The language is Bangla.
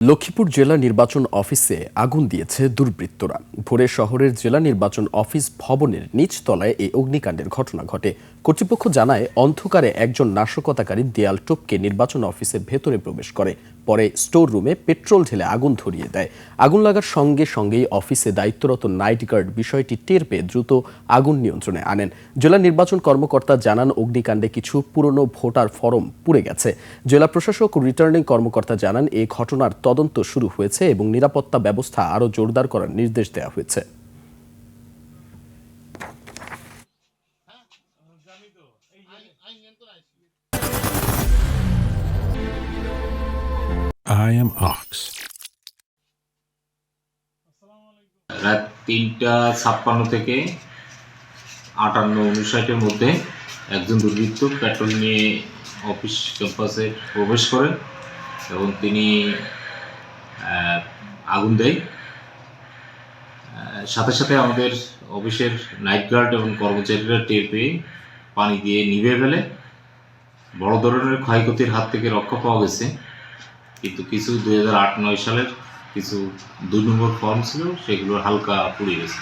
লক্ষ্মীপুর জেলা নির্বাচন অফিসে আগুন দিয়েছে দুর্বৃত্তরা। ভোরে শহরের জেলা নির্বাচন অফিস ভবনের নিচতলায় এই অগ্নিকাণ্ডের ঘটনা ঘটে। কর্তৃপক্ষ জানায়, অন্ধকারে একজন নাশকতাকারী দেয়াল টপকে নির্বাচন অফিসের ভেতরে প্রবেশ করে। পরে স্টোর রুমে পেট্রোল ঢেলে আগুন ধরিয়ে দেয়। আগুন লাগার সঙ্গে সঙ্গেই অফিসে দায়িত্বরত নাইট গার্ড বিষয়টি টের পেয়ে দ্রুত আগুন নিয়ন্ত্রণে আনেন। জেলা নির্বাচন কর্মকর্তা জানান, অগ্নিকাণ্ডে কিছু পুরনো ভোটার ফরম পুড়ে গেছে। জেলা প্রশাসক ও রিটার্নিং কর্মকর্তা জানান, এই ঘটনার তদন্ত শুরু হয়েছে এবং নিরাপত্তা ব্যবস্থা আরও জোরদার করার নির্দেশ দেওয়া হয়েছে। I am Ox. রাত 3:56 থেকে 58:59-এর মধ্যে একজন দুর্বৃত্ত পেট্রোল নিয়ে অফিস ক্যাম্পাসে প্রবেশ করেন এবং তিনি আগুন দেয়। সাথে সাথে আমাদের অফিসের নাইট গার্ড এবং কর্মচারীরা টের পেয়ে পানি দিয়ে নিভে ফেলে। বড় ধরনের ক্ষয়ক্ষতির হাত থেকে রক্ষা পাওয়া গেছে, কিন্তু কিছু 2008-09 সালের কিছু 2 নম্বর ফর্ম ছিল, সেগুলো হালকা পুড়ে গেছে।